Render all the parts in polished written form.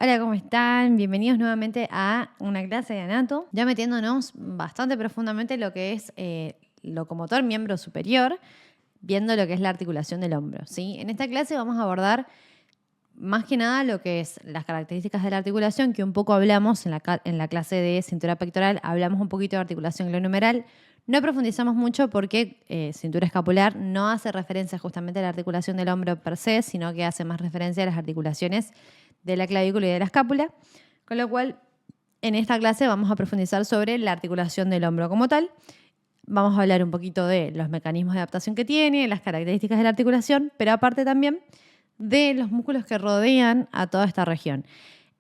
Hola, ¿cómo están? Bienvenidos nuevamente a una clase de anato, ya metiéndonos bastante profundamente en lo que es locomotor miembro superior, viendo lo que es la articulación del hombro, ¿sí? En esta clase vamos a abordar más que nada lo que es las características de la articulación, que un poco hablamos en la clase de cintura pectoral, hablamos un poquito de articulación glenohumeral. No profundizamos mucho porque cintura escapular no hace referencia justamente a la articulación del hombro per se, sino que hace más referencia a las articulaciones de la clavícula y de la escápula, con lo cual en esta clase vamos a profundizar sobre la articulación del hombro como tal. Vamos a hablar un poquito de los mecanismos de adaptación que tiene, las características de la articulación, pero aparte también de los músculos que rodean a toda esta región.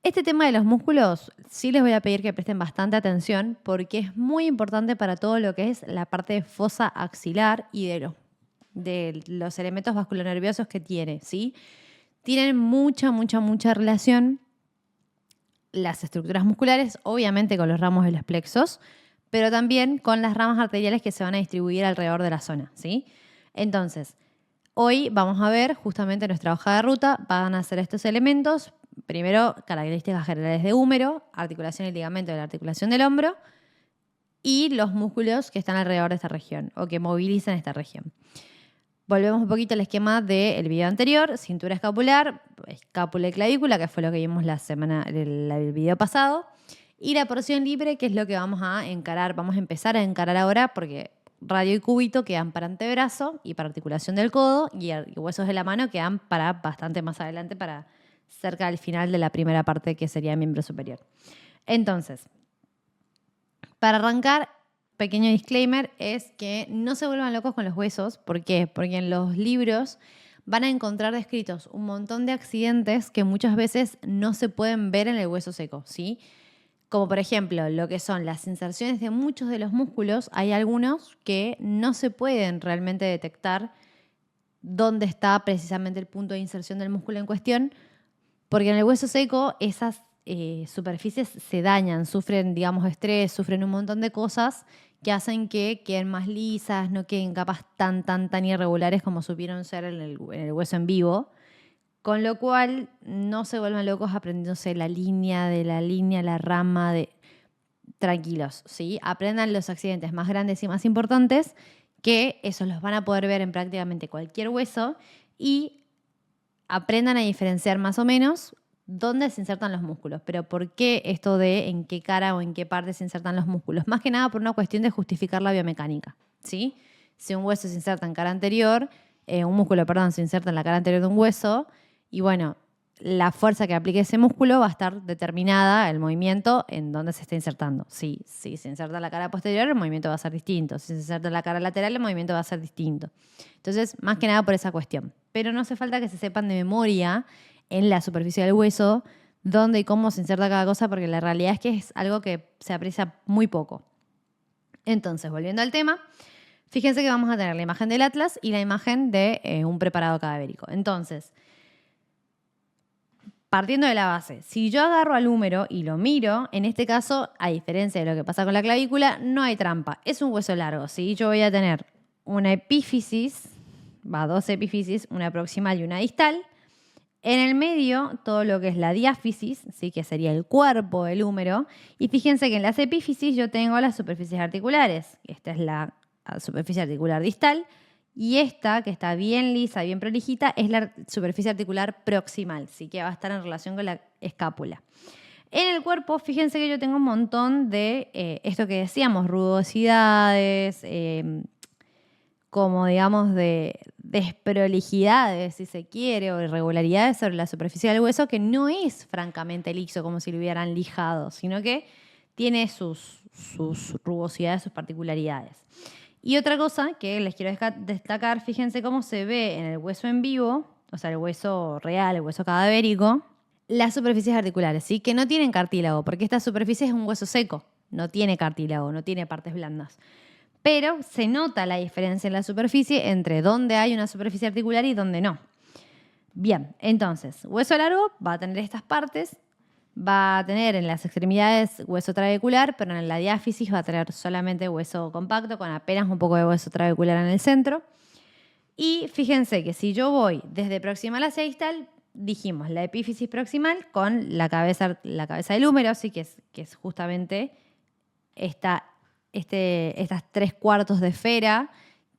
Este tema de los músculos sí les voy a pedir que presten bastante atención porque es muy importante para todo lo que es la parte de fosa axilar y de los elementos vasculonerviosos que tiene, ¿sí? Tienen mucha relación las estructuras musculares, obviamente con los ramos de los plexos, pero también con las ramas arteriales que se van a distribuir alrededor de la zona, ¿sí? Entonces, hoy vamos a ver justamente nuestra hoja de ruta, van a ser estos elementos. Primero, características generales de húmero, articulación y ligamento de la articulación del hombro y los músculos que están alrededor de esta región o que movilizan esta región. Volvemos un poquito al esquema del video anterior, cintura escapular, escápula y clavícula, que fue lo que vimos el video pasado, y la porción libre, que es lo que vamos a encarar, vamos a empezar a encarar ahora, porque radio y cúbito quedan para antebrazo y para articulación del codo, y huesos de la mano quedan para bastante más adelante, para cerca del final de la primera parte, que sería miembro superior. Entonces, para arrancar, pequeño disclaimer, es que no se vuelvan locos con los huesos. ¿Por qué? Porque en los libros van a encontrar descritos un montón de accidentes que muchas veces no se pueden ver en el hueso seco, ¿sí? Como por ejemplo, lo que son las inserciones de muchos de los músculos, hay algunos que no se pueden realmente detectar dónde está precisamente el punto de inserción del músculo en cuestión, porque en el hueso seco esas superficies se dañan, sufren, digamos, estrés, sufren un montón de cosas que hacen que queden más lisas, no queden capas tan irregulares como supieron ser en el hueso en vivo. Con lo cual, no se vuelvan locos aprendiéndose la línea de la línea, la rama de... Tranquilos, ¿sí? Aprendan los accidentes más grandes y más importantes, que esos los van a poder ver en prácticamente cualquier hueso, y aprendan a diferenciar más o menos dónde se insertan los músculos. Pero ¿por qué esto de en qué cara o en qué parte se insertan los músculos? Más que nada por una cuestión de justificar la biomecánica, ¿sí? Si un hueso se inserta en cara anterior, un músculo, perdón, se inserta en la cara anterior de un hueso, y bueno, la fuerza que aplique ese músculo va a estar determinada, el movimiento, en dónde se está insertando. Si se inserta en la cara posterior, el movimiento va a ser distinto. Si se inserta en la cara lateral, el movimiento va a ser distinto. Entonces, más que nada por esa cuestión. Pero no hace falta que se sepan de memoria en la superficie del hueso dónde y cómo se inserta cada cosa, porque la realidad es que es algo que se aprecia muy poco. Entonces, volviendo al tema, fíjense que vamos a tener la imagen del atlas y la imagen de un preparado cadavérico. Entonces, partiendo de la base, si yo agarro al húmero y lo miro, en este caso, a diferencia de lo que pasa con la clavícula, no hay trampa. Es un hueso largo, ¿sí? Yo voy a tener una epífisis, dos epífisis, una proximal y una distal. En el medio, todo lo que es la diáfisis, ¿sí? Que sería el cuerpo del húmero. Y fíjense que en las epífisis yo tengo las superficies articulares. Esta es la superficie articular distal. Y esta, que está bien lisa, bien prolijita, es la superficie articular proximal, ¿sí? Que va a estar en relación con la escápula. En el cuerpo, fíjense que yo tengo un montón de esto que decíamos, rugosidades, como digamos de desprolijidades, si se quiere, o irregularidades sobre la superficie del hueso, que no es francamente liso como si lo hubieran lijado, sino que tiene sus rugosidades, sus particularidades. Y otra cosa que les quiero destacar, fíjense cómo se ve en el hueso en vivo, o sea, el hueso real, el hueso cadavérico, las superficies articulares, ¿sí? Que no tienen cartílago, porque esta superficie es un hueso seco, no tiene cartílago, no tiene partes blandas. Pero se nota la diferencia en la superficie entre dónde hay una superficie articular y dónde no. Bien, entonces, hueso largo va a tener estas partes, va a tener en las extremidades hueso trabecular, pero en la diáfisis va a tener solamente hueso compacto con apenas un poco de hueso trabecular en el centro. Y fíjense que si yo voy desde proximal hacia distal, dijimos la epífisis proximal con la cabeza del húmero, ¿sí? que es justamente estas 3/4 de esfera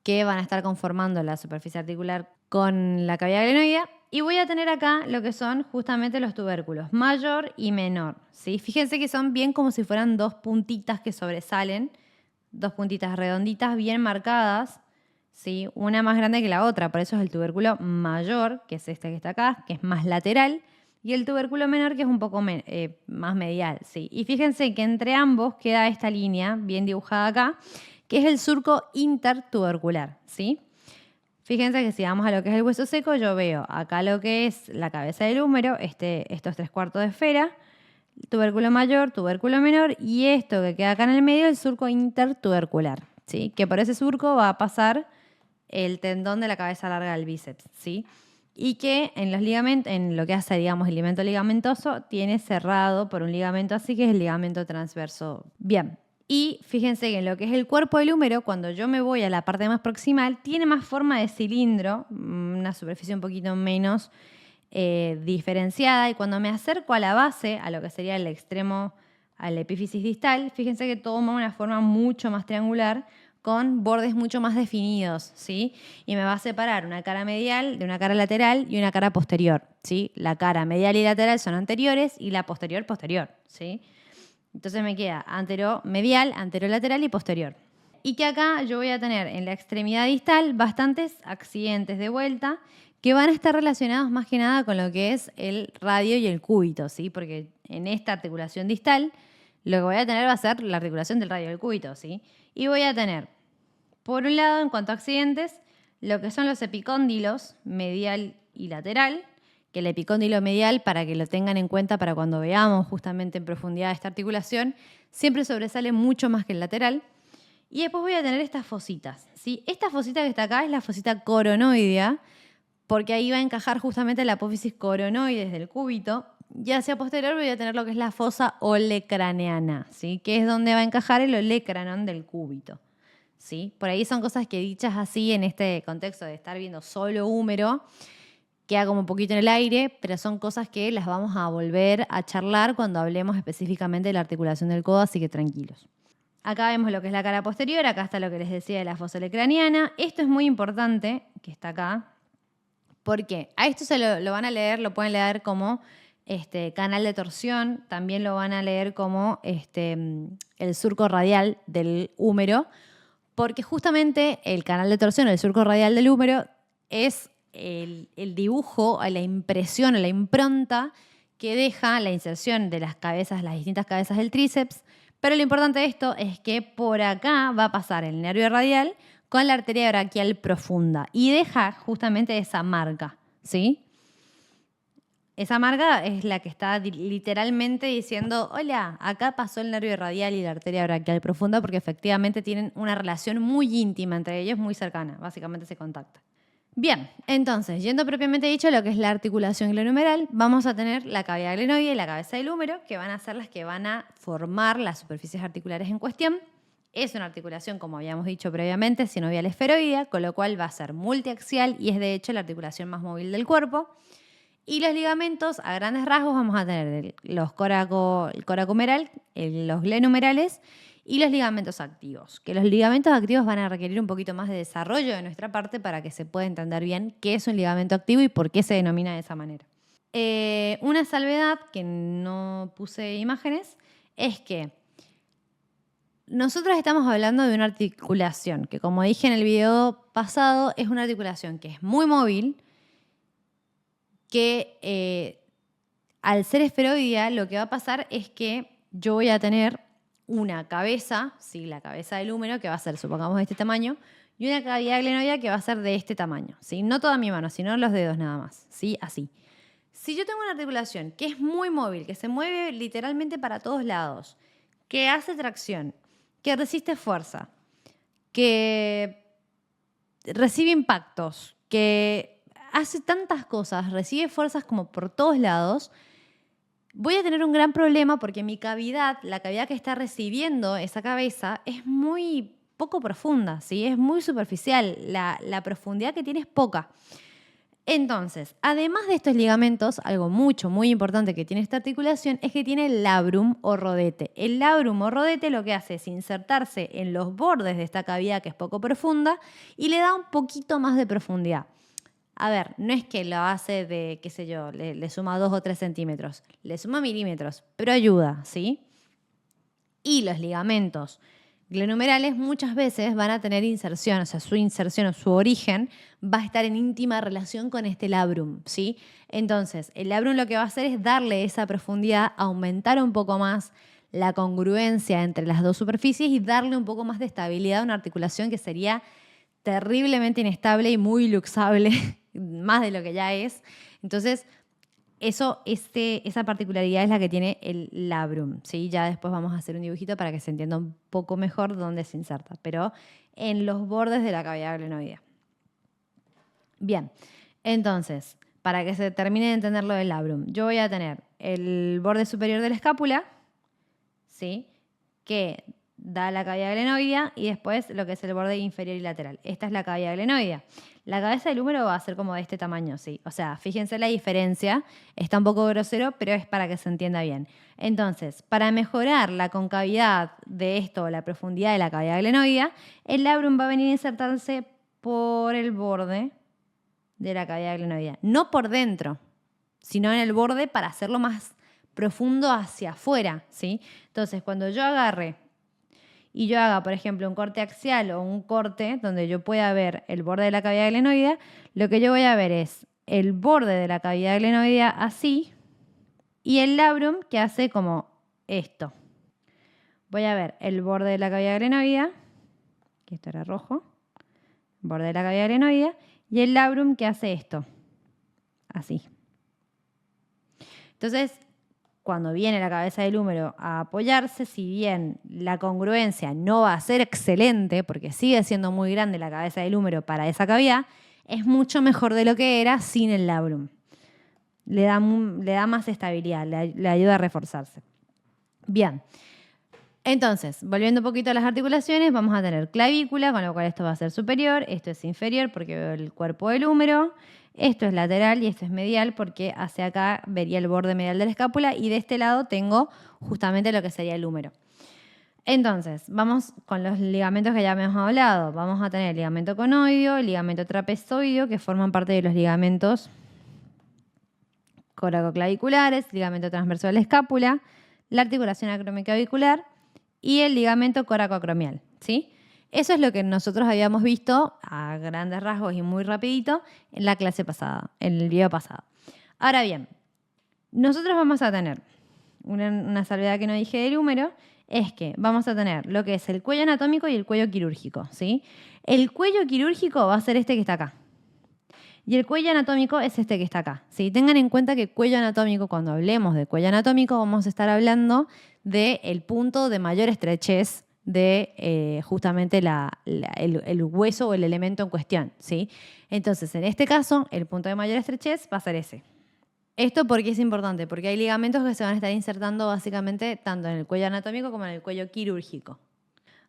que van a estar conformando la superficie articular con la cavidad glenoidea. Y voy a tener acá lo que son justamente los tubérculos, mayor y menor, ¿sí? Fíjense que son bien como si fueran dos puntitas que sobresalen, dos puntitas redonditas bien marcadas, ¿sí? Una más grande que la otra, por eso es el tubérculo mayor, que es este que está acá, que es más lateral, y el tubérculo menor, que es un poco más medial, ¿sí? Y fíjense que entre ambos queda esta línea bien dibujada acá, que es el surco intertubercular, ¿sí? Fíjense que si vamos a lo que es el hueso seco, yo veo acá lo que es la cabeza del húmero, estos 3/4 de esfera, tubérculo mayor, tubérculo menor, y esto que queda acá en el medio, el surco intertubercular, ¿sí? Que por ese surco va a pasar el tendón de la cabeza larga del bíceps, ¿sí? Y que en los ligamentos, en lo que hace, digamos, el ligamento ligamentoso, tiene cerrado por un ligamento así, que es el ligamento transverso. Bien. Y fíjense que en lo que es el cuerpo del húmero, cuando yo me voy a la parte más proximal, tiene más forma de cilindro, una superficie un poquito menos diferenciada. Y cuando me acerco a la base, a lo que sería el extremo, a la epífisis distal, fíjense que toma una forma mucho más triangular, con bordes mucho más definidos, ¿sí? Y me va a separar una cara medial de una cara lateral y una cara posterior, ¿sí? La cara medial y lateral son anteriores y la posterior, ¿sí? Entonces me queda anteromedial, anterolateral y posterior. Y que acá yo voy a tener en la extremidad distal bastantes accidentes de vuelta que van a estar relacionados más que nada con lo que es el radio y el cúbito, ¿sí? Porque en esta articulación distal lo que voy a tener va a ser la articulación del radio y del cúbito, ¿sí? Y voy a tener, por un lado, en cuanto a accidentes, lo que son los epicóndilos medial y lateral, que el epicóndilo medial, para que lo tengan en cuenta para cuando veamos justamente en profundidad esta articulación, siempre sobresale mucho más que el lateral. Y después voy a tener estas fositas, ¿sí? Esta fosita que está acá es la fosita coronoidea, porque ahí va a encajar justamente la apófisis coronoides del cúbito. Y hacia posterior voy a tener lo que es la fosa olecraneana, ¿sí? Que es donde va a encajar el olecranon del cúbito, ¿sí? Por ahí son cosas que dichas así en este contexto de estar viendo solo húmero, queda como un poquito en el aire, pero son cosas que las vamos a volver a charlar cuando hablemos específicamente de la articulación del codo, así que tranquilos. Acá vemos lo que es la cara posterior, acá está lo que les decía de la fosa olecraniana. Esto es muy importante, que está acá, porque a esto se lo van a leer, lo pueden leer como canal de torsión, también lo van a leer como el surco radial del húmero, porque justamente el canal de torsión, el surco radial del húmero, es el dibujo, la impresión, la impronta que deja la inserción de las cabezas, las distintas cabezas del tríceps. Pero lo importante de esto es que por acá va a pasar el nervio radial con la arteria braquial profunda y deja justamente esa marca, ¿sí? Esa marca es la que está literalmente diciendo, hola, acá pasó el nervio radial y la arteria braquial profunda, porque efectivamente tienen una relación muy íntima entre ellos, muy cercana, básicamente se contactan. Bien, entonces, yendo propiamente dicho a lo que es la articulación glenohumeral, vamos a tener la cavidad glenoidea y la cabeza del húmero, que van a ser las que van a formar las superficies articulares en cuestión. Es una articulación, como habíamos dicho previamente, sinovial esferoidea, con lo cual va a ser multiaxial y es de hecho la articulación más móvil del cuerpo. Y los ligamentos, a grandes rasgos, vamos a tener el coracohumeral, los glenohumerales y los ligamentos activos. Que los ligamentos activos van a requerir un poquito más de desarrollo de nuestra parte para que se pueda entender bien qué es un ligamento activo y por qué se denomina de esa manera. Una salvedad, que no puse imágenes, es que nosotros estamos hablando de una articulación que, como dije en el video pasado, es una articulación que es muy móvil, que al ser esferoidea lo que va a pasar es que yo voy a tener una cabeza, ¿sí? La cabeza del húmero, que va a ser, supongamos, de este tamaño, y una cavidad glenoidea que va a ser de este tamaño, ¿sí? No toda mi mano, sino los dedos nada más, ¿sí? Así. Si yo tengo una articulación que es muy móvil, que se mueve literalmente para todos lados, que hace tracción, que resiste fuerza, que recibe impactos, que hace tantas cosas, recibe fuerzas como por todos lados, voy a tener un gran problema porque mi cavidad, la cavidad que está recibiendo esa cabeza, es muy poco profunda, ¿sí? Es muy superficial, la profundidad que tiene es poca. Entonces, además de estos ligamentos, algo muy importante que tiene esta articulación es que tiene el labrum o rodete. El labrum o rodete lo que hace es insertarse en los bordes de esta cavidad que es poco profunda y le da un poquito más de profundidad. A ver, no es que lo hace de, qué sé yo, le suma 2 o 3 centímetros, le suma milímetros, pero ayuda, ¿sí? Y los ligamentos glenumerales muchas veces van a tener inserción, o sea, su inserción o su origen va a estar en íntima relación con este labrum, ¿sí? Entonces, el labrum lo que va a hacer es darle esa profundidad, aumentar un poco más la congruencia entre las dos superficies y darle un poco más de estabilidad a una articulación que sería terriblemente inestable y muy luxable, más de lo que ya es. Entonces, esa particularidad es la que tiene el labrum, ¿sí? Ya después vamos a hacer un dibujito para que se entienda un poco mejor dónde se inserta, pero en los bordes de la cavidad glenoidea. Bien, entonces, para que se termine de entender lo del labrum, yo voy a tener el borde superior de la escápula, ¿sí? Que da la cavidad glenoidea y después lo que es el borde inferior y lateral. Esta es la cavidad glenoidea. La cabeza del húmero va a ser como de este tamaño, ¿sí? O sea, fíjense la diferencia. Está un poco grosero, pero es para que se entienda bien. Entonces, para mejorar la concavidad de esto, la profundidad de la cavidad glenoidea, el labrum va a venir a insertarse por el borde de la cavidad glenoidea. No por dentro, sino en el borde para hacerlo más profundo hacia afuera, ¿sí? Entonces, cuando yo agarre y yo haga, por ejemplo, un corte axial o un corte donde yo pueda ver el borde de la cavidad glenoidea, lo que yo voy a ver es el borde de la cavidad glenoidea así y el labrum que hace como esto. Voy a ver el borde de la cavidad glenoidea, que esto era rojo, borde de la cavidad glenoidea, y el labrum que hace esto, así. Entonces, cuando viene la cabeza del húmero a apoyarse, si bien la congruencia no va a ser excelente, porque sigue siendo muy grande la cabeza del húmero para esa cavidad, es mucho mejor de lo que era sin el labrum. Le da más estabilidad, le ayuda a reforzarse. Bien, entonces, volviendo un poquito a las articulaciones, vamos a tener clavícula, con lo cual esto va a ser superior, esto es inferior porque veo el cuerpo del húmero. Esto es lateral y esto es medial porque hacia acá vería el borde medial de la escápula y de este lado tengo justamente lo que sería el húmero. Entonces, vamos con los ligamentos que ya hemos hablado. Vamos a tener el ligamento conoideo, el ligamento trapezoideo, que forman parte de los ligamentos coracoclaviculares, ligamento transverso de la escápula, la articulación acromioclavicular y el ligamento coracoacromial, ¿sí? Eso es lo que nosotros habíamos visto a grandes rasgos y muy rapidito en la clase pasada, en el video pasado. Ahora bien, nosotros vamos a tener una salvedad que no dije del húmero, es que vamos a tener lo que es el cuello anatómico y el cuello quirúrgico, ¿sí? El cuello quirúrgico va a ser este que está acá. Y el cuello anatómico es este que está acá, ¿sí? Tengan en cuenta que cuello anatómico, cuando hablemos de cuello anatómico, vamos a estar hablando del punto de mayor estrechez de justamente el hueso o el elemento en cuestión, ¿sí? Entonces, en este caso, el punto de mayor estrechez va a ser ese. ¿Esto por qué es importante? Porque hay ligamentos que se van a estar insertando básicamente tanto en el cuello anatómico como en el cuello quirúrgico.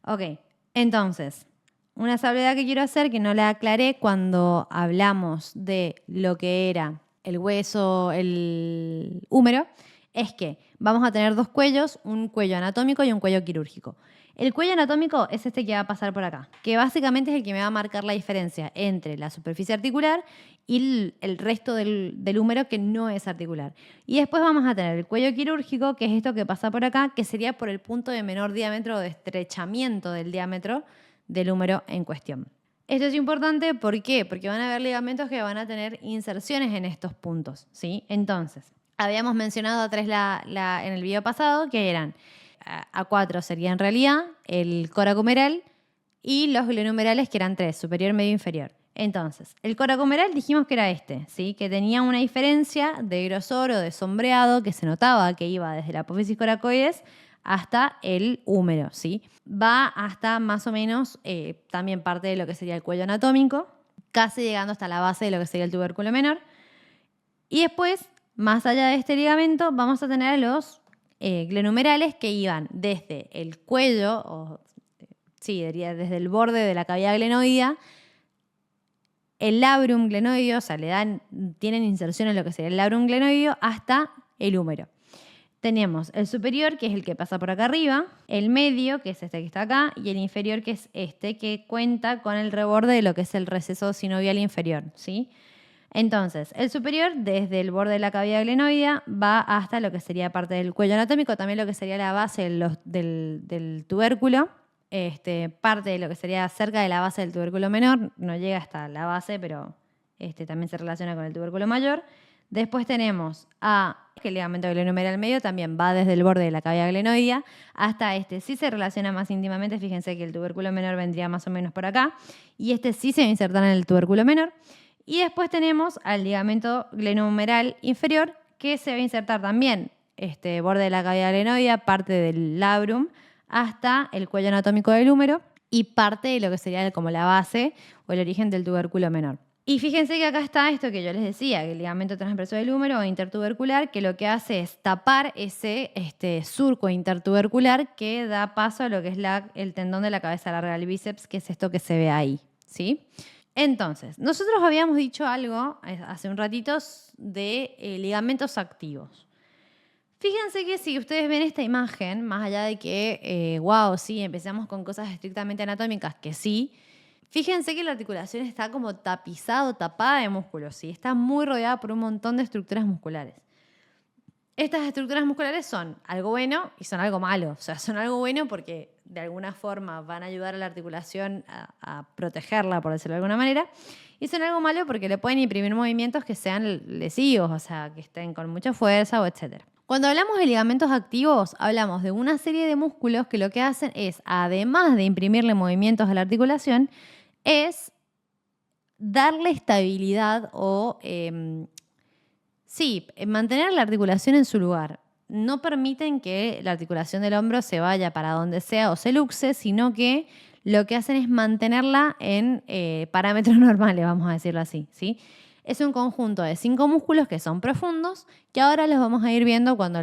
Ok, entonces, una salvedad que quiero hacer, que no la aclaré cuando hablamos de lo que era el hueso, el húmero, es que vamos a tener dos cuellos, un cuello anatómico y un cuello quirúrgico. El cuello anatómico es este que va a pasar por acá, que básicamente es el que me va a marcar la diferencia entre la superficie articular y el resto del húmero que no es articular. Y después vamos a tener el cuello quirúrgico, que es esto que pasa por acá, que sería por el punto de menor diámetro o de estrechamiento del diámetro del húmero en cuestión. Esto es importante, ¿por qué? Porque van a haber ligamentos que van a tener inserciones en estos puntos, ¿sí? Entonces, habíamos mencionado a tres en el video pasado, que eran A4 sería en realidad el coracomeral y los glenumerales, que eran tres, superior, medio, inferior. Entonces, el coracomeral dijimos que era este, ¿sí? Que tenía una diferencia de grosor o de sombreado que se notaba que iba desde la apófisis coracoides hasta el húmero, ¿sí? Va hasta más o menos también parte de lo que sería el cuello anatómico, casi llegando hasta la base de lo que sería el tubérculo menor. Y después, más allá de este ligamento, vamos a tener los glenumerales que iban desde el cuello, desde el borde de la cavidad glenoidea, el labrum glenoideo, o sea, tienen inserción en lo que sería el labrum glenoideo hasta el húmero. Tenemos el superior, que es el que pasa por acá arriba, el medio, que es este que está acá, y el inferior, que es este, que cuenta con el reborde de lo que es el receso sinovial inferior, ¿sí? Entonces, el superior, desde el borde de la cavidad glenoidea, va hasta lo que sería parte del cuello anatómico, también lo que sería la base del tubérculo, parte de lo que sería cerca de la base del tubérculo menor, no llega hasta la base, pero también se relaciona con el tubérculo mayor. Después tenemos que el ligamento glenohumeral medio también va desde el borde de la cavidad glenoidea hasta sí se relaciona más íntimamente. Fíjense que el tubérculo menor vendría más o menos por acá y sí se va a insertar en el tubérculo menor. Y después tenemos al ligamento glenohumeral inferior que se va a insertar también borde de la cavidad glenoidea, parte del labrum hasta el cuello anatómico del húmero y parte de lo que sería como la base o el origen del tubérculo menor. Y fíjense que acá está esto que yo les decía, que el ligamento transverso del húmero o intertubercular, que lo que hace es tapar ese surco intertubercular que da paso a lo que es el tendón de la cabeza larga del bíceps, que es esto que se ve ahí, ¿sí? Entonces, nosotros habíamos dicho algo hace un ratito de ligamentos activos. Fíjense que si ustedes ven esta imagen, más allá de que, sí, empezamos con cosas estrictamente anatómicas, que sí, fíjense que la articulación está como tapada de músculos, ¿sí? Está muy rodeada por un montón de estructuras musculares. Estas estructuras musculares son algo bueno y son algo malo. O sea, son algo bueno porque de alguna forma van a ayudar a la articulación a protegerla, por decirlo de alguna manera. Y son algo malo porque le pueden imprimir movimientos que sean lesivos, o sea, que estén con mucha fuerza o etcétera. Cuando hablamos de ligamentos activos, hablamos de una serie de músculos que lo que hacen es, además de imprimirle movimientos a la articulación, es darle estabilidad o, mantener la articulación en su lugar. No permiten que la articulación del hombro se vaya para donde sea o se luxe, sino que lo que hacen es mantenerla en parámetros normales, vamos a decirlo así, ¿sí? Es un conjunto de 5 músculos que son profundos, que ahora los vamos a ir viendo cuando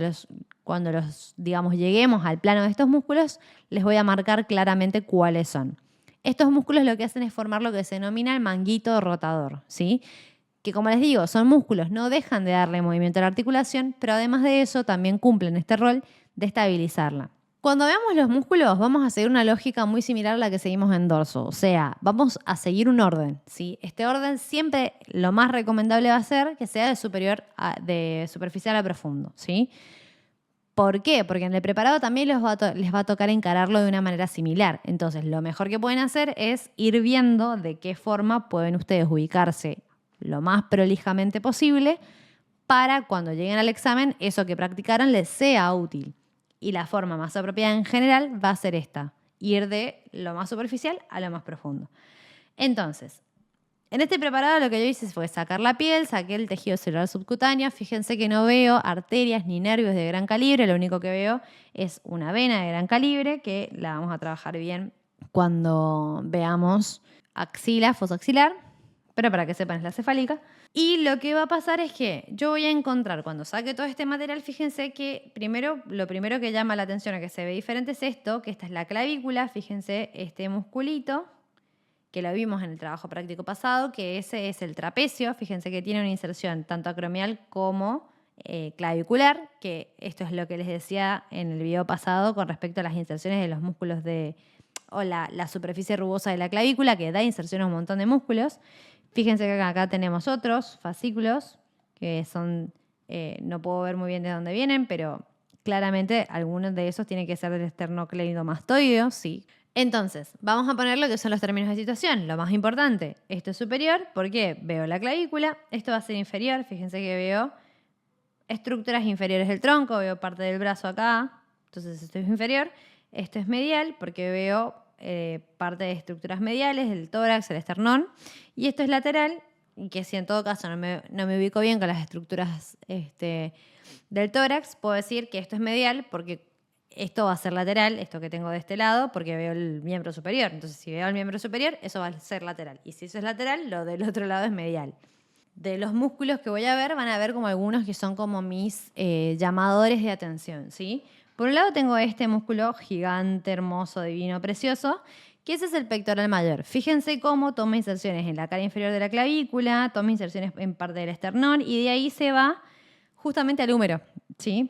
digamos, lleguemos al plano de estos músculos, les voy a marcar claramente cuáles son. Estos músculos lo que hacen es formar lo que se denomina el manguito rotador, ¿sí? Que como les digo, son músculos, no dejan de darle movimiento a la articulación, pero además de eso también cumplen este rol de estabilizarla. Cuando veamos los músculos vamos a seguir una lógica muy similar a la que seguimos en dorso, o sea, vamos a seguir un orden, ¿sí? Este orden siempre lo más recomendable va a ser que sea de superficial a profundo, ¿sí? ¿Por qué? Porque en el preparado también les va a tocar encararlo de una manera similar. Entonces, lo mejor que pueden hacer es ir viendo de qué forma pueden ustedes ubicarse lo más prolijamente posible para cuando lleguen al examen eso que practicaron les sea útil. Y la forma más apropiada en general va a ser esta, ir de lo más superficial a lo más profundo. Entonces, en este preparado lo que yo hice fue sacar la piel, saqué el tejido celular subcutáneo. Fíjense que no veo arterias ni nervios de gran calibre, lo único que veo es una vena de gran calibre que la vamos a trabajar bien cuando veamos axila, fosa axilar, pero para que sepan es la cefálica. Y lo que va a pasar es que yo voy a encontrar, cuando saque todo este material, fíjense que lo primero que llama la atención o que se ve diferente es esto, que esta es la clavícula, fíjense este musculito, que lo vimos en el trabajo práctico pasado, que ese es el trapecio. Fíjense que tiene una inserción tanto acromial como clavicular, que esto es lo que les decía en el video pasado con respecto a las inserciones de los músculos o la superficie rugosa de la clavícula, que da inserción a un montón de músculos. Fíjense que acá tenemos otros fascículos, que son, no puedo ver muy bien de dónde vienen, pero claramente algunos de esos tienen que ser del esternocleidomastoideo, sí. Entonces, vamos a poner lo que son los términos de situación. Lo más importante, esto es superior, porque veo la clavícula, esto va a ser inferior, fíjense que veo estructuras inferiores del tronco, veo parte del brazo acá, entonces esto es inferior, esto es medial, porque veo parte de estructuras mediales, el tórax, el esternón, y esto es lateral, y que si en todo caso no me ubico bien con las estructuras del tórax, puedo decir que esto es medial, porque esto va a ser lateral, esto que tengo de este lado, porque veo el miembro superior. Entonces, si veo el miembro superior, eso va a ser lateral. Y si eso es lateral, lo del otro lado es medial. De los músculos que voy a ver, van a ver como algunos que son como mis llamadores de atención, ¿sí? Por un lado tengo este músculo gigante, hermoso, divino, precioso, Que ese es el pectoral mayor. Fíjense cómo toma inserciones en la cara inferior de la clavícula, toma inserciones en parte del esternón y de ahí se va justamente al húmero, ¿sí?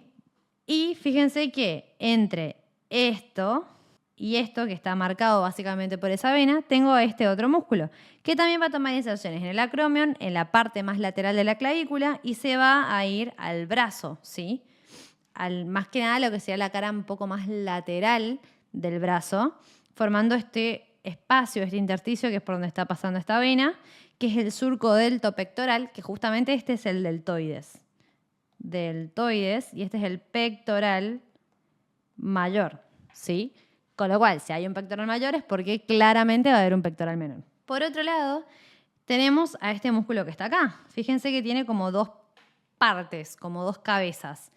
Y fíjense que entre esto y esto, que está marcado básicamente por esa vena, tengo este otro músculo, que también va a tomar inserciones en el acromion, en la parte más lateral de la clavícula, y se va a ir al brazo, ¿sí? Más que nada lo que sería la cara un poco más lateral del brazo, formando este espacio, este intersticio, que es por donde está pasando esta vena, que es el surco deltopectoral, que justamente este es el deltoides. Y este es el pectoral mayor, ¿sí? Con lo cual, si hay un pectoral mayor es porque claramente va a haber un pectoral menor. Por otro lado, tenemos a este músculo que está acá. Fíjense que tiene como dos partes, como dos cabezas.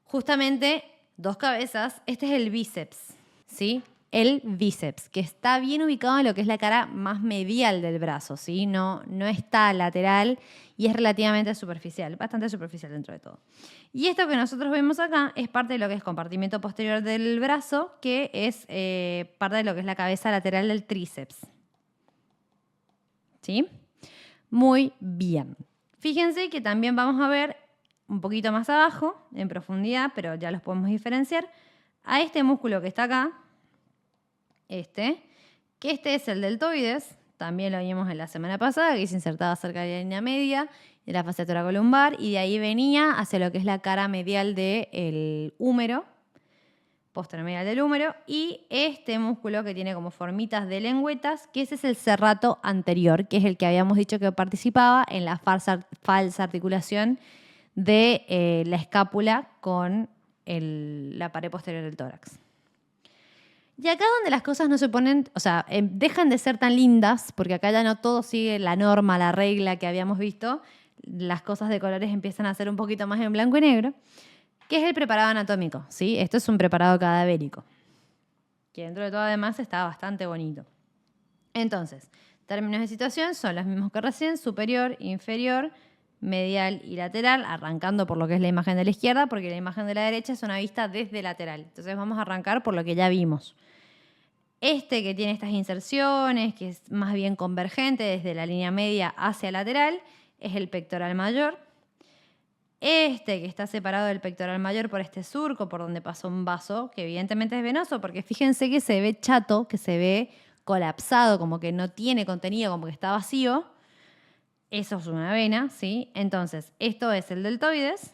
Justamente, dos cabezas, este es el bíceps, ¿sí? El bíceps, que está bien ubicado en lo que es la cara más medial del brazo, ¿sí? No está lateral y es relativamente superficial, bastante superficial dentro de todo. Y esto que nosotros vemos acá es parte de lo que es compartimento posterior del brazo, que es parte de lo que es la cabeza lateral del tríceps. ¿Sí? Muy bien. Fíjense que también vamos a ver un poquito más abajo, en profundidad, pero ya los podemos diferenciar, a este músculo que está acá, que este es el deltoides, también lo vimos en la semana pasada, que se insertaba cerca de la línea media de la fascia toracolumbar y de ahí venía hacia lo que es la cara medial del húmero, posteromedial del húmero, y este músculo que tiene como formitas de lengüetas, que ese es el serrato anterior, que es el que habíamos dicho que participaba en la falsa articulación de la escápula con la pared posterior del tórax. Y acá donde las cosas no se ponen, o sea, dejan de ser tan lindas, porque acá ya no todo sigue la norma, la regla que habíamos visto, las cosas de colores empiezan a ser un poquito más en blanco y negro, que es el preparado anatómico, ¿sí? Esto es un preparado cadavérico, que dentro de todo además está bastante bonito. Entonces, términos de situación son los mismos que recién, superior, inferior, medial y lateral, arrancando por lo que es la imagen de la izquierda, porque la imagen de la derecha es una vista desde lateral. Entonces vamos a arrancar por lo que ya vimos. Este que tiene estas inserciones, que es más bien convergente desde la línea media hacia lateral, es el pectoral mayor. Este que está separado del pectoral mayor por este surco, por donde pasó un vaso, que evidentemente es venoso, porque fíjense que se ve chato, que se ve colapsado, como que no tiene contenido, como que está vacío. Eso es una vena, ¿sí? Entonces, esto es el deltoides.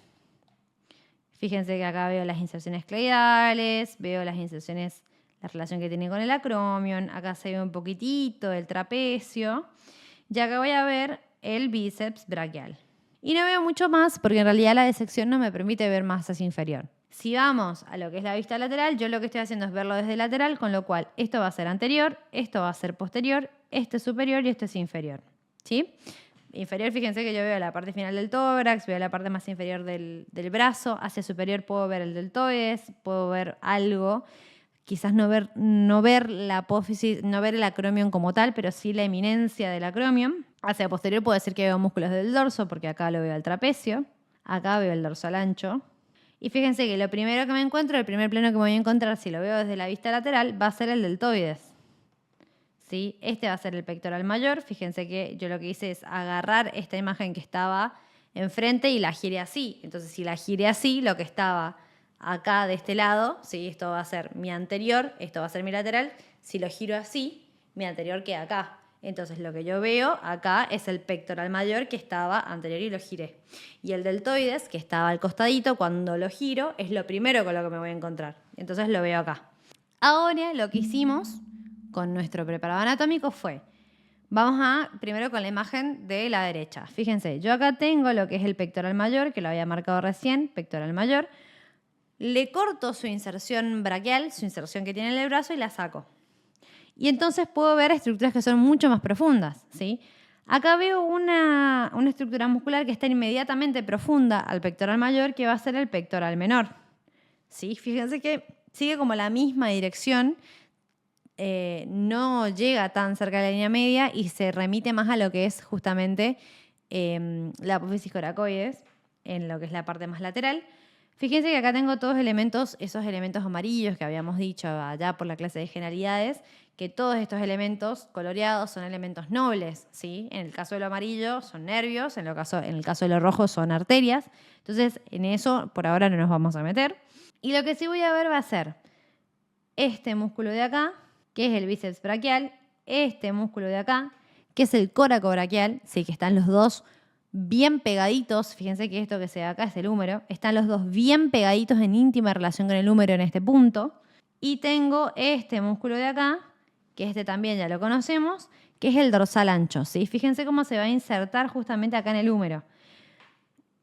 Fíjense que acá veo las inserciones cleidales, veo las inserciones, la relación que tiene con el acromion. Acá se ve un poquitito el trapecio. Y acá voy a ver el bíceps braquial. Y no veo mucho más porque en realidad la disección no me permite ver más hacia inferior. Si vamos a lo que es la vista lateral, yo lo que estoy haciendo es verlo desde lateral, con lo cual esto va a ser anterior, esto va a ser posterior, esto es superior y esto es inferior, ¿sí? Inferior, fíjense que yo veo la parte final del tórax, veo la parte más inferior del brazo, hacia superior puedo ver el deltoides, puedo ver algo, quizás no ver la apófisis, no ver el acromion como tal, pero sí la eminencia del acromion. Hacia posterior puedo decir que veo músculos del dorso, porque acá lo veo al trapecio, acá veo el dorsal ancho. Y fíjense que lo primero que me encuentro, el primer plano que me voy a encontrar, si lo veo desde la vista lateral, va a ser el deltoides. ¿Sí? Este va a ser el pectoral mayor. Fíjense que yo lo que hice es agarrar esta imagen que estaba enfrente y la giré así. Entonces, si la giré así, lo que estaba acá de este lado, ¿sí? Esto va a ser mi anterior, esto va a ser mi lateral. Si lo giro así, mi anterior queda acá. Entonces, lo que yo veo acá es el pectoral mayor que estaba anterior y lo giré. Y el deltoides, que estaba al costadito, cuando lo giro, es lo primero con lo que me voy a encontrar. Entonces, lo veo acá. Ahora, lo que hicimos con nuestro preparado anatómico fue, vamos primero con la imagen de la derecha. Fíjense, yo acá tengo lo que es el pectoral mayor, que lo había marcado recién, pectoral mayor. Le corto su inserción braquial, su inserción que tiene en el brazo y la saco. Y entonces puedo ver estructuras que son mucho más profundas, ¿sí? Acá veo una estructura muscular que está inmediatamente profunda al pectoral mayor, que va a ser el pectoral menor, ¿sí? Fíjense que sigue como la misma dirección, no llega tan cerca de la línea media y se remite más a lo que es justamente la apófisis coracoides, en lo que es la parte más lateral. Fíjense que acá tengo todos elementos, esos elementos amarillos que habíamos dicho allá por la clase de generalidades, que todos estos elementos coloreados son elementos nobles, ¿sí? En el caso de lo amarillo son nervios, en el caso de lo rojo son arterias. Entonces, en eso por ahora no nos vamos a meter. Y lo que sí voy a ver va a ser este músculo de acá, que es el bíceps braquial, este músculo de acá, que es el coracobraquial, sí, que están los dos bien pegaditos. Fíjense que esto que se ve acá es el húmero. Están los dos bien pegaditos en íntima relación con el húmero en este punto. Y tengo este músculo de acá, que este también ya lo conocemos, que es el dorsal ancho, ¿sí? Fíjense cómo se va a insertar justamente acá en el húmero.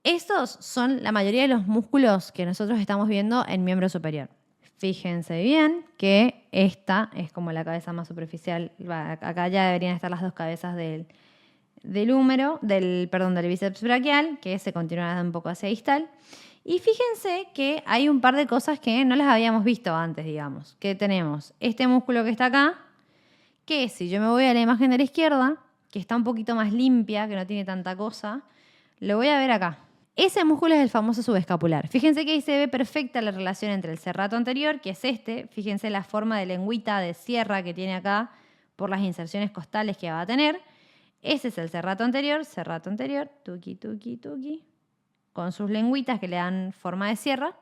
Estos son la mayoría de los músculos que nosotros estamos viendo en miembro superior. Fíjense bien que esta es como la cabeza más superficial. Acá ya deberían estar las dos cabezas del húmero, del bíceps braquial, que se continúa un poco hacia distal. Y fíjense que hay un par de cosas que no las habíamos visto antes, digamos. Que tenemos este músculo que está acá, que si yo me voy a la imagen de la izquierda, que está un poquito más limpia, que no tiene tanta cosa, lo voy a ver acá. Ese músculo es el famoso subescapular. Fíjense que ahí se ve perfecta la relación entre el serrato anterior, que es este. Fíjense la forma de lengüita de sierra que tiene acá por las inserciones costales que va a tener. Ese es el serrato anterior, tuqui, tuqui, tuqui, con sus lengüitas que le dan forma de sierra.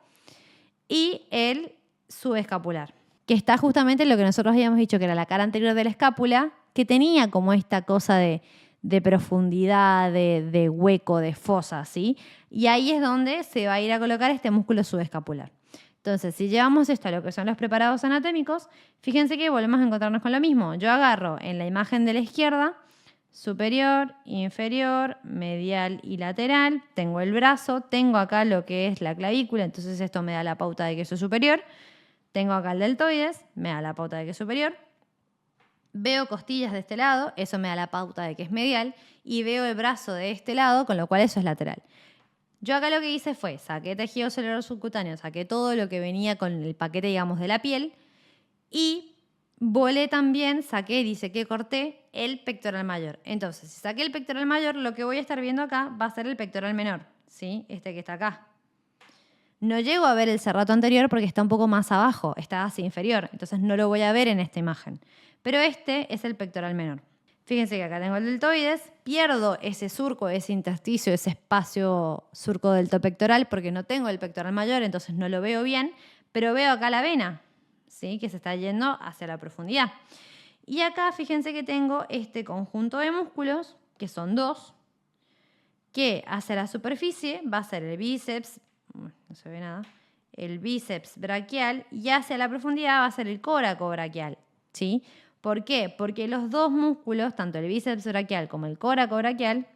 Y el subescapular, que está justamente en lo que nosotros habíamos dicho, que era la cara anterior de la escápula, que tenía como esta cosa de profundidad, de hueco, de fosa, ¿sí? Y ahí es donde se va a ir a colocar este músculo subescapular. Entonces, si llevamos esto a lo que son los preparados anatómicos, fíjense que volvemos a encontrarnos con lo mismo. Yo agarro en la imagen de la izquierda superior, inferior, medial y lateral. Tengo el brazo, tengo acá lo que es la clavícula, entonces esto me da la pauta de que eso es superior. Tengo acá el deltoides, me da la pauta de que es superior. Veo costillas de este lado, eso me da la pauta de que es medial. Y veo el brazo de este lado, con lo cual eso es lateral. Yo acá lo que hice fue, saqué tejido celular subcutáneo, saqué todo lo que venía con el paquete, digamos, de la piel. Y volé también, saqué, dice que corté el pectoral mayor. Entonces, si saqué el pectoral mayor, lo que voy a estar viendo acá va a ser el pectoral menor, ¿sí? Este que está acá. No llego a ver el serrato anterior porque está un poco más abajo, está hacia inferior, entonces no lo voy a ver en esta imagen. Pero este es el pectoral menor. Fíjense que acá tengo el deltoides, pierdo ese surco, ese intersticio, ese espacio surco deltopectoral porque no tengo el pectoral mayor, entonces no lo veo bien, pero veo acá la vena, ¿sí? Que se está yendo hacia la profundidad. Y acá fíjense que tengo este conjunto de músculos, que son dos, que hacia la superficie va a ser el bíceps, no se ve nada, el bíceps braquial, y hacia la profundidad va a ser el coracobraquial, ¿sí? ¿Por qué? Porque los dos músculos, tanto el bíceps braquial como el coracobraquial,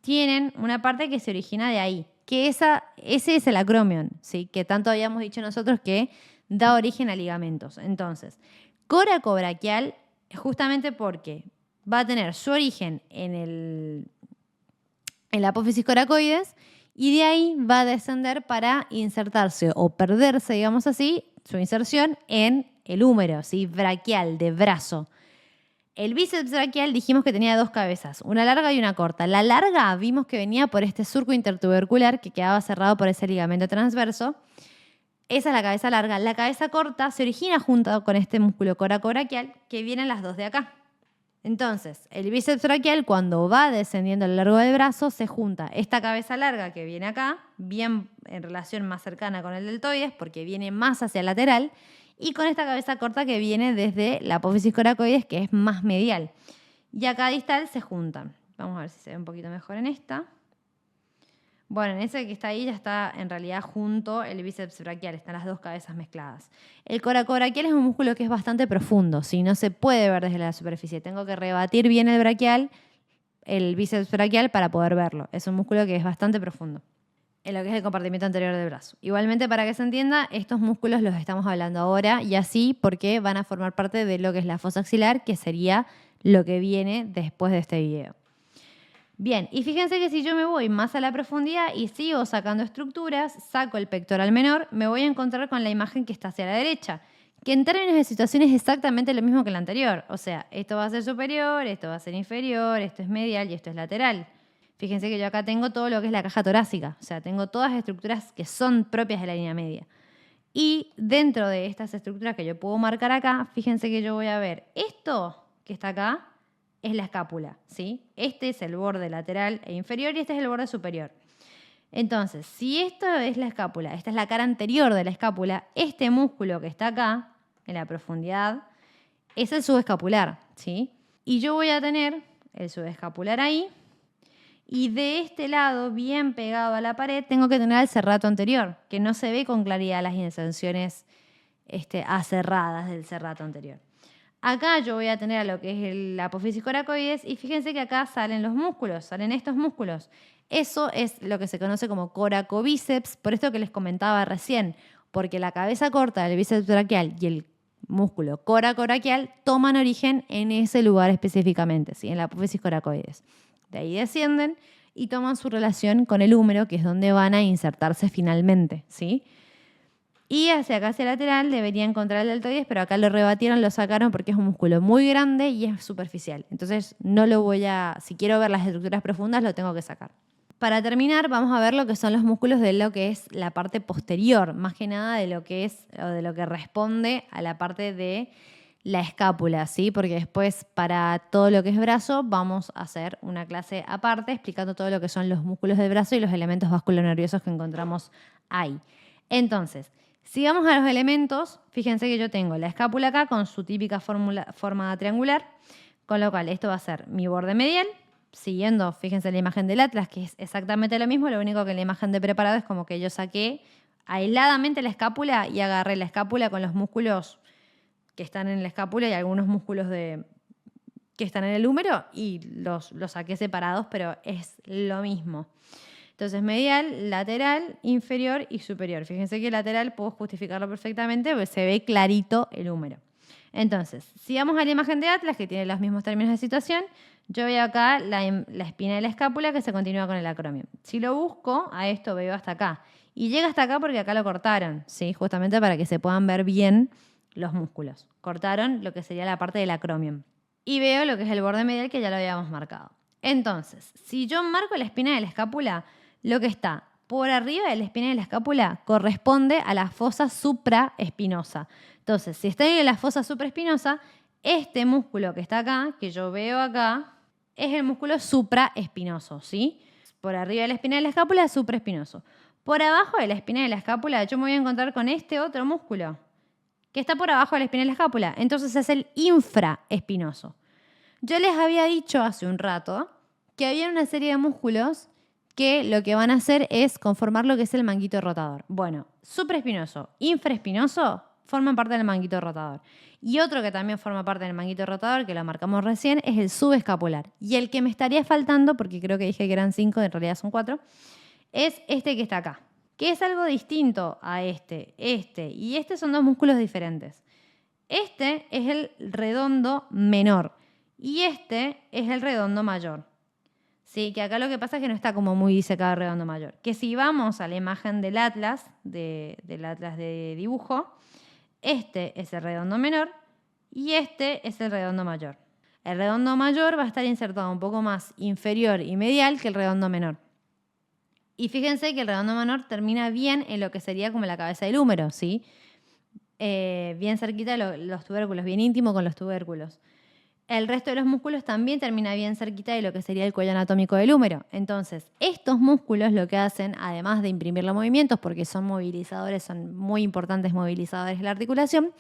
tienen una parte que se origina de ahí, que ese es el acromion, ¿sí? Que tanto habíamos dicho nosotros que da origen a ligamentos. Entonces, coracobraquial, justamente porque va a tener su origen en la apófisis coracoides y de ahí va a descender para insertarse o perderse, digamos así, su inserción en el húmero, ¿sí? Braquial, de brazo. El bíceps braquial dijimos que tenía dos cabezas, una larga y una corta. La larga vimos que venía por este surco intertubercular que quedaba cerrado por ese ligamento transverso. Esa es la cabeza larga. La cabeza corta se origina junto con este músculo coracobraquial que vienen las dos de acá. Entonces, el bíceps braquial cuando va descendiendo a lo largo del brazo se junta esta cabeza larga que viene acá, bien en relación más cercana con el deltoides porque viene más hacia el lateral, y con esta cabeza corta que viene desde la apófisis coracoides que es más medial. Y acá distal se juntan. Vamos a ver si se ve un poquito mejor en esta. Bueno, en ese que está ahí ya está en realidad junto el bíceps braquial, están las dos cabezas mezcladas. El coracobraquial es un músculo que es bastante profundo, ¿sí? No se puede ver desde la superficie. Tengo que rebatir bien el bíceps braquial para poder verlo. Es un músculo que es bastante profundo en lo que es el compartimiento anterior del brazo. Igualmente, para que se entienda, estos músculos los estamos hablando ahora y así porque van a formar parte de lo que es la fosa axilar, que sería lo que viene después de este video. Bien, y fíjense que si yo me voy más a la profundidad y sigo sacando estructuras, saco el pectoral menor, me voy a encontrar con la imagen que está hacia la derecha, que en términos de situación es exactamente lo mismo que la anterior. O sea, esto va a ser superior, esto va a ser inferior, esto es medial y esto es lateral. Fíjense que yo acá tengo todo lo que es la caja torácica, o sea, tengo todas las estructuras que son propias de la línea media. Y dentro de estas estructuras que yo puedo marcar acá, fíjense que yo voy a ver esto que está acá es la escápula, ¿sí? Este es el borde lateral e inferior y este es el borde superior. Entonces, si esto es la escápula, esta es la cara anterior de la escápula, este músculo que está acá, en la profundidad, es el subescapular, ¿sí? Y yo voy a tener el subescapular ahí y de este lado, bien pegado a la pared, tengo que tener el serrato anterior, que no se ve con claridad las inserciones aserradas del serrato anterior. Acá yo voy a tener a lo que es el apófisis coracoides y fíjense que acá salen los músculos, salen estos músculos. Eso es lo que se conoce como coracobíceps, por esto que les comentaba recién, porque la cabeza corta del bíceps braquial y el músculo coracoraquial toman origen en ese lugar específicamente, ¿sí? En la apófisis coracoides. De ahí descienden y toman su relación con el húmero, que es donde van a insertarse finalmente, ¿sí? Y hacia acá, hacia lateral, debería encontrar el deltoides, pero acá lo rebatieron, lo sacaron porque es un músculo muy grande y es superficial. Entonces, no lo voy a... Si quiero ver las estructuras profundas, lo tengo que sacar. Para terminar, vamos a ver lo que son los músculos de lo que es la parte posterior, más que nada de lo que es o de lo que responde a la parte de la escápula, ¿sí? Porque después, para todo lo que es brazo, vamos a hacer una clase aparte explicando todo lo que son los músculos del brazo y los elementos vasculonerviosos que encontramos ahí. Entonces, si vamos a los elementos, fíjense que yo tengo la escápula acá con su típica forma triangular, con lo cual esto va a ser mi borde medial, siguiendo, fíjense la imagen del atlas, que es exactamente lo mismo, lo único que en la imagen de preparado es como que yo saqué aisladamente la escápula y agarré la escápula con los músculos que están en la escápula y algunos músculos que están en el húmero y los saqué separados, pero es lo mismo. Entonces, medial, lateral, inferior y superior. Fíjense que lateral puedo justificarlo perfectamente porque se ve clarito el húmero. Entonces, si vamos a la imagen de atlas, que tiene los mismos términos de situación, yo veo acá la espina de la escápula que se continúa con el acromion. Si lo busco, a esto veo hasta acá. Y llega hasta acá porque acá lo cortaron, ¿sí? Justamente para que se puedan ver bien los músculos. Cortaron lo que sería la parte del acromion. Y veo lo que es el borde medial que ya lo habíamos marcado. Entonces, si yo marco la espina de la escápula, lo que está por arriba de la espina de la escápula corresponde a la fosa supraespinosa. Entonces, si estoy en la fosa supraespinosa, este músculo que está acá, que yo veo acá, es el músculo supraespinoso, ¿sí? Por arriba de la espina de la escápula, supraespinoso. Por abajo de la espina de la escápula, yo me voy a encontrar con este otro músculo, que está por abajo de la espina de la escápula. Entonces es el infraespinoso. Yo les había dicho hace un rato que había una serie de músculos que lo que van a hacer es conformar lo que es el manguito rotador. Bueno, supraespinoso, infraespinoso forman parte del manguito rotador. Y otro que también forma parte del manguito rotador, que lo marcamos recién, es el subescapular. Y el que me estaría faltando, porque creo que dije que eran 5, en realidad son 4, es este que está acá, que es algo distinto a este. Y este son dos músculos diferentes. Este es el redondo menor y este es el redondo mayor. Sí, que acá lo que pasa es que no está como muy disecado el redondo mayor. Que si vamos a la imagen del atlas, del atlas de dibujo, este es el redondo menor y este es el redondo mayor. El redondo mayor va a estar insertado un poco más inferior y medial que el redondo menor. Y fíjense que el redondo menor termina bien en lo que sería como la cabeza del húmero, ¿sí? Bien cerquita de los tubérculos, bien íntimo con los tubérculos. El resto de los músculos también termina bien cerquita de lo que sería el cuello anatómico del húmero. Entonces, estos músculos lo que hacen, además de imprimir los movimientos, porque son movilizadores, son muy importantes movilizadores de la articulación,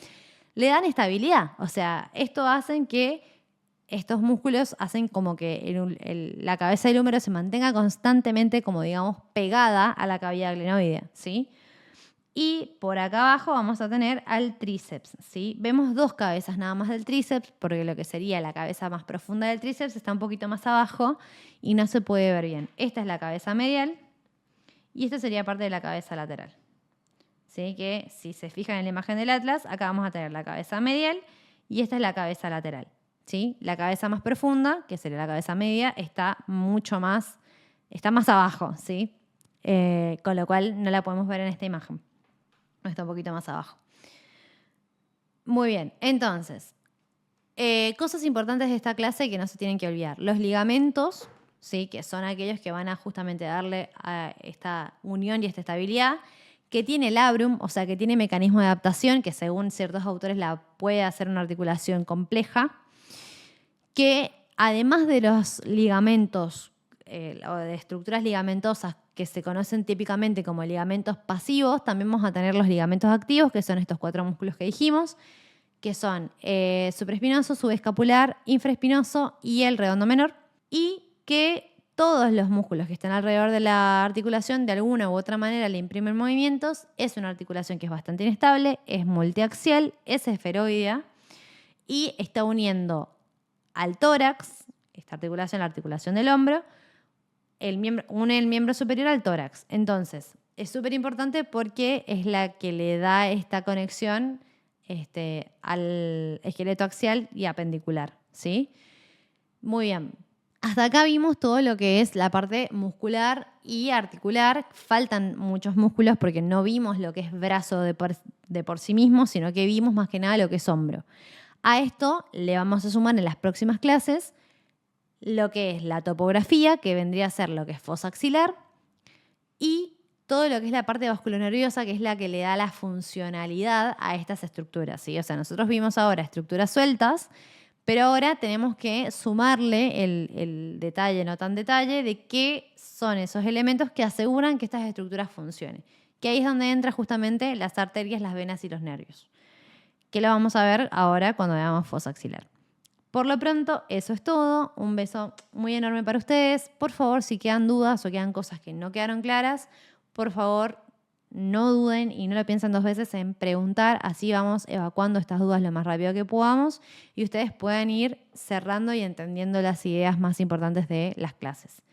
le dan estabilidad. O sea, esto hacen que estos músculos hacen como que la cabeza del húmero se mantenga constantemente, como digamos, pegada a la cavidad glenoidea, ¿sí? Y por acá abajo vamos a tener al tríceps, ¿sí? Vemos dos cabezas nada más del tríceps, porque lo que sería la cabeza más profunda del tríceps está un poquito más abajo y no se puede ver bien. Esta es la cabeza medial y esta sería parte de la cabeza lateral. ¿Sí? Que si se fijan en la imagen del atlas, acá vamos a tener la cabeza medial y esta es la cabeza lateral, ¿sí? La cabeza más profunda, que sería la cabeza media, está más abajo, ¿sí? Con lo cual no la podemos ver en esta imagen. Está un poquito más abajo. Muy bien, entonces, cosas importantes de esta clase que no se tienen que olvidar. Los ligamentos ¿sí? Que son aquellos que van a justamente darle a esta unión y esta estabilidad, que tiene el labrum, o sea, que tiene mecanismo de adaptación, que según ciertos autores la puede hacer una articulación compleja, que además de los ligamentos o de estructuras ligamentosas que se conocen típicamente como ligamentos pasivos, también vamos a tener los ligamentos activos, que son estos 4 músculos que dijimos, que son supraespinoso, subescapular, infraespinoso y el redondo menor, y que todos los músculos que están alrededor de la articulación de alguna u otra manera le imprimen movimientos. Es una articulación que es bastante inestable, es multiaxial, es esferoidea y está uniendo al tórax, esta articulación, la articulación del hombro, une el miembro superior al tórax. Entonces, es súper importante porque es la que le da esta conexión al esqueleto axial y apendicular, ¿sí? Muy bien. Hasta acá vimos todo lo que es la parte muscular y articular. Faltan muchos músculos porque no vimos lo que es brazo de por sí mismo, sino que vimos más que nada lo que es hombro. A esto le vamos a sumar en las próximas clases lo que es la topografía, que vendría a ser lo que es fosa axilar, y todo lo que es la parte vasculonerviosa, que es la que le da la funcionalidad a estas estructuras, ¿sí? O sea, nosotros vimos ahora estructuras sueltas, pero ahora tenemos que sumarle el detalle, no tan detalle, de qué son esos elementos que aseguran que estas estructuras funcionen. Que ahí es donde entran justamente las arterias, las venas y los nervios. Que lo vamos a ver ahora cuando veamos fosa axilar. Por lo pronto, eso es todo. Un beso muy enorme para ustedes. Por favor, si quedan dudas o quedan cosas que no quedaron claras, por favor, no duden y no lo piensen 2 veces en preguntar. Así vamos evacuando estas dudas lo más rápido que podamos y ustedes puedan ir cerrando y entendiendo las ideas más importantes de las clases.